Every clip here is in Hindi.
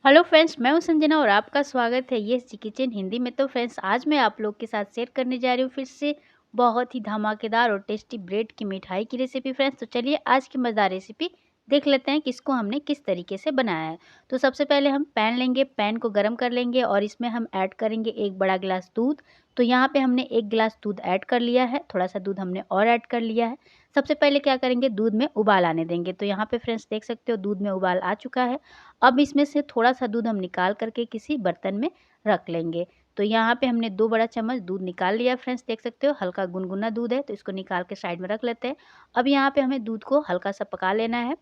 हेलो फ्रेंड्स, मैं हूं संजना और आपका स्वागत है ये जी किचन हिंदी में। तो फ्रेंड्स, आज मैं आप लोग के साथ शेयर करने जा रही हूँ फिर से बहुत ही धमाकेदार और टेस्टी ब्रेड की मिठाई की रेसिपी। फ्रेंड्स, तो चलिए आज की मज़ेदार रेसिपी देख लेते हैं कि इसको हमने किस तरीके से बनाया है। तो सबसे पहले हम पैन लेंगे, पैन को गर्म कर लेंगे और इसमें हम ऐड करेंगे 1 बड़ा गिलास दूध। तो यहाँ पे हमने 1 गिलास दूध ऐड कर लिया है, थोड़ा सा दूध हमने और ऐड कर लिया है। सबसे पहले क्या करेंगे, दूध में उबाल आने देंगे। तो यहाँ पे फ्रेंड्स देख सकते हो दूध में उबाल आ चुका है। अब इसमें से थोड़ा-सा दूध हम निकाल करके किसी बर्तन में रख लेंगे। तो यहाँ पे हमने 2 बड़ा चम्मच दूध निकाल लिया फ्रेंड्स, देख सकते हो हल्का गुनगुना दूध है, तो इसको निकाल के साइड में रख लेते हैं। अब यहाँ पे हमें दूध को हल्का-सा पका लेना है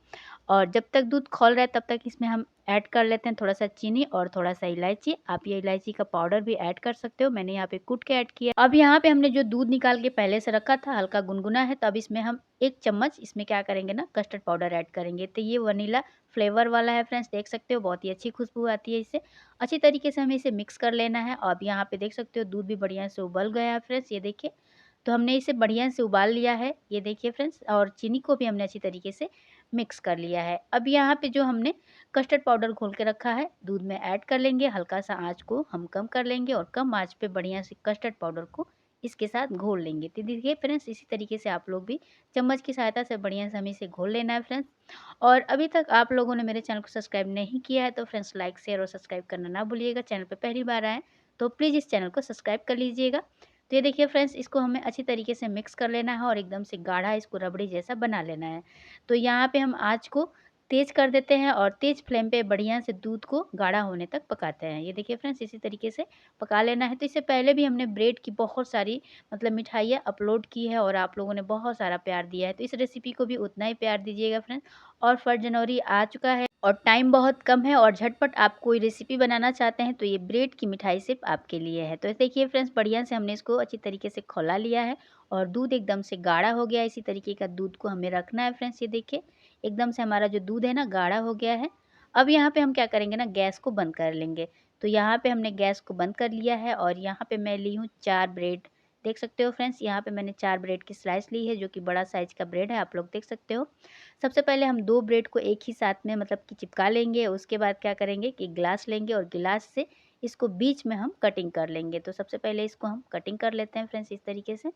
और जब तक दूध खौल रहा है तब तक इसमें हम ऐड कर लेते हैं थोड़ा-सा चीनी और थोड़ा-सा इलायची। आप ये इलायची का पाउडर भी ऐड कर सकते हो, मैंने यहाँ पे कूट के ऐड किया। अब यहाँ पे हमने जो दूध निकाल के पहले से रखा था हल्का गुनगुना है, तो अब इसमें हम 1 चम्मच इसमें क्या करेंगे ना, कस्टर्ड पाउडर ऐड करेंगे। तो ये वनीला फ्लेवर वाला है फ्रेंड्स, देख सकते हो बहुत ही अच्छी खुशबू आती है इससे। अच्छी तरीके से हमें इसे मिक्स कर लेना है। और अब यहाँ पे देख सकते हो दूध भी बढ़िया से उबल गया है फ्रेंड्स, ये देखिए। तो हमने इसे बढ़िया से उबाल लिया है, ये देखिए फ्रेंड्स, और चीनी को भी हमने अच्छी तरीके से मिक्स कर लिया है। अब यहाँ पे जो हमने कस्टर्ड पाउडर घोल के रखा है दूध में ऐड कर लेंगे। हल्का सा आँच को हम कम कर लेंगे और कम आँच पे बढ़िया से कस्टर्ड पाउडर को इसके साथ घोल लेंगे। तो देखिए फ्रेंड्स, इसी तरीके से आप लोग भी चम्मच की सहायता से बढ़िया से हमें इसे घोल लेना है फ्रेंड्स। और अभी तक आप लोगों ने मेरे चैनल को सब्सक्राइब नहीं किया है तो फ्रेंड्स लाइक, शेयर और सब्सक्राइब करना ना भूलिएगा। चैनल पे पहली बार आएँ तो प्लीज़ इस चैनल को सब्सक्राइब कर लीजिएगा। तो ये देखिए फ्रेंड्स, इसको हमें अच्छी तरीके से मिक्स कर लेना है और एकदम से गाढ़ा इसको रबड़ी जैसा बना लेना है। तो यहाँ पे हम आँच को तेज़ कर देते हैं और तेज़ फ्लेम पे बढ़िया से दूध को गाढ़ा होने तक पकाते हैं। ये देखिए फ्रेंड्स, इसी तरीके से पका लेना है। तो इससे पहले भी हमने ब्रेड की बहुत सारी मिठाइयाँ अपलोड की है और आप लोगों ने बहुत सारा प्यार दिया है। तो इस रेसिपी को भी उतना ही प्यार दीजिएगा फ्रेंड्स। और 1 जनवरी आ चुका है और टाइम बहुत कम है और झटपट आप कोई रेसिपी बनाना चाहते हैं तो ये ब्रेड की मिठाई सिर्फ आपके लिए है। तो देखिए फ्रेंड्स, बढ़िया से हमने इसको अच्छी तरीके से खौला लिया है और दूध एकदम से गाढ़ा हो गया है। इसी तरीके का दूध को हमें रखना है फ्रेंड्स, ये देखिए एकदम से हमारा जो दूध है ना गाढ़ा हो गया है। अब यहाँ पे हम क्या करेंगे ना, गैस को बंद कर लेंगे। तो यहाँ पे हमने गैस को बंद कर लिया है और यहाँ पे मैं ली हूँ 4 ब्रेड। देख सकते हो फ्रेंड्स, यहाँ पे मैंने 4 ब्रेड की स्लाइस ली है जो कि बड़ा साइज़ का ब्रेड है, आप लोग देख सकते हो। सबसे पहले हम 2 ब्रेड को एक ही साथ में कि चिपका लेंगे। उसके बाद क्या करेंगे कि गिलास लेंगे और गिलास से इसको बीच में हम कटिंग कर लेंगे। तो सबसे पहले इसको हम कटिंग कर लेते हैं फ्रेंड्स, इस तरीके से।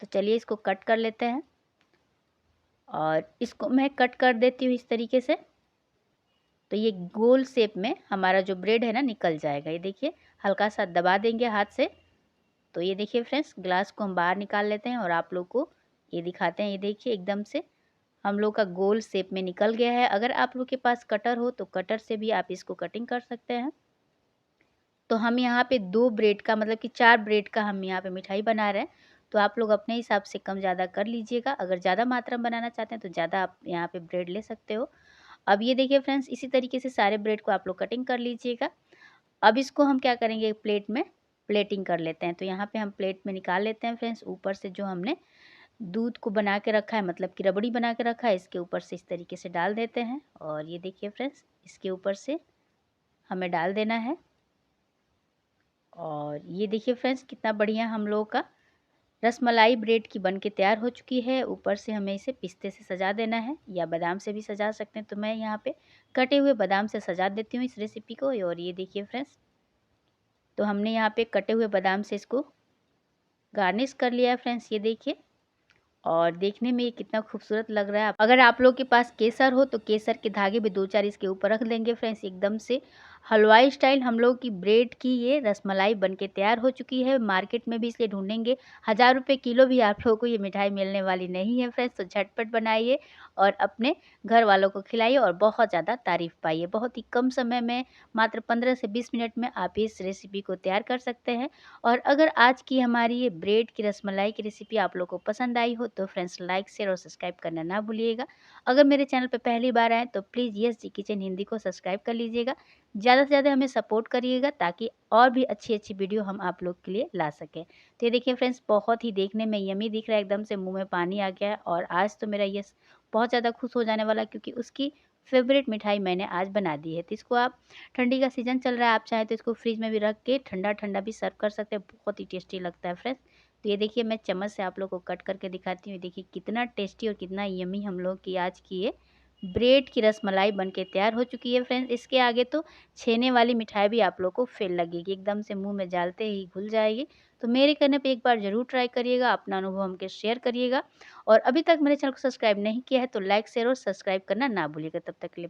तो चलिए इसको कट कर लेते हैं और इसको मैं कट कर देती हूँ इस तरीके से। तो ये गोल शेप में हमारा जो ब्रेड है ना निकल जाएगा। ये देखिए, हल्का सा दबा देंगे हाथ से। तो ये देखिए फ्रेंड्स, ग्लास को हम बाहर निकाल लेते हैं और आप लोग को ये दिखाते हैं। ये देखिए एकदम से हम लोग का गोल शेप में निकल गया है। अगर आप लोग के पास कटर हो तो कटर से भी आप इसको कटिंग कर सकते हैं। तो हम यहाँ पे 2 ब्रेड का 4 ब्रेड का हम यहाँ पे मिठाई बना रहे हैं। तो आप लोग अपने हिसाब से कम ज़्यादा कर लीजिएगा। अगर ज़्यादा मात्रा में बनाना चाहते हैं तो ज़्यादा आप यहाँ पे ब्रेड ले सकते हो। अब ये देखिए फ्रेंड्स, इसी तरीके से सारे ब्रेड को आप लोग कटिंग कर लीजिएगा। अब इसको हम क्या करेंगे, प्लेट में प्लेटिंग कर लेते हैं। तो यहाँ पे हम प्लेट में निकाल लेते हैं फ्रेंड्स। ऊपर से जो हमने दूध को बना के रखा है, कि रबड़ी बना के रखा है, इसके ऊपर से इस तरीके से डाल देते हैं। और ये देखिए फ्रेंड्स, इसके ऊपर से हमें डाल देना है। और ये देखिए फ्रेंड्स, कितना बढ़िया हम लोगों का रसमलाई ब्रेड की बन के तैयार हो चुकी है। ऊपर से हमें इसे पिस्ते से सजा देना है या बादाम से भी सजा सकते हैं। तो मैं यहाँ पे कटे हुए बादाम से सजा देती हूँ इस रेसिपी को। और ये देखिए फ्रेंड्स, तो हमने यहाँ पे कटे हुए बादाम से इसको गार्निश कर लिया है फ्रेंड्स, ये देखिए। और देखने में ये कितना खूबसूरत लग रहा है। अगर आप लोग के पास केसर हो तो केसर के धागे भी 2-4 इसके ऊपर रख देंगे फ्रेंड्स। एकदम से हलवाई स्टाइल हम लोग की ब्रेड की ये रसमलाई बनके तैयार हो चुकी है। मार्केट में भी इसलिए ढूंढेंगे 1000 रुपये किलो भी आप लोगों को ये मिठाई मिलने वाली नहीं है फ्रेंड्स। तो झटपट बनाइए और अपने घर वालों को खिलाइए और बहुत ज़्यादा तारीफ पाइए। बहुत ही कम समय में, मात्र 15 से 20 मिनट में आप इस रेसिपी को तैयार कर सकते हैं। और अगर आज की हमारी ये ब्रेड की रसमलाई की रेसिपी आप लोग को पसंद आई हो तो फ्रेंड्स लाइक, शेयर और सब्सक्राइब करना ना भूलिएगा। अगर मेरे चैनल पे पहली बार आएँ तो please yes ji kitchen Hindi को सब्सक्राइब कर लीजिएगा। ज़्यादा से ज़्यादा हमें सपोर्ट करिएगा ताकि और भी अच्छी-अच्छी वीडियो हम आप लोग के लिए ला सकें। तो ये देखिए फ्रेंड्स, बहुत ही देखने में यम्मी दिख रहा है, एकदम से मुँह में पानी आ गया है। और आज तो मेरा यस बहुत ज़्यादा खुश हो जाने वाला है क्योंकि उसकी फ़ेवरेट मिठाई मैंने आज बना दी है। तो इसको आप, ठंडी का सीज़न चल रहा है, आप चाहें तो इसको फ्रिज में भी रख के ठंडा-ठंडा भी सर्व कर सकते हैं। बहुत ही टेस्टी लगता है फ्रेंड्स। तो ये देखिए, मैं चम्मच से आप लोग को कट करके दिखाती हूँ। देखिए कितना टेस्टी और कितना यम्मी हम लोग की आज की ये ब्रेड की रसमलाई बनके तैयार हो चुकी है फ्रेंड्स। इसके आगे तो छेने वाली मिठाई भी आप लोग को फेल लगेगी, एकदम से मुँह में डालते ही घुल जाएगी। तो मेरे कहने पे एक बार ज़रूर ट्राई करिएगा, अपना अनुभव हमके शेयर करिएगा और अभी तक मेरे चैनल को सब्सक्राइब नहीं किया है तो लाइक, शेयर और सब्सक्राइब करना ना भूलिएगा। तब तक के लिए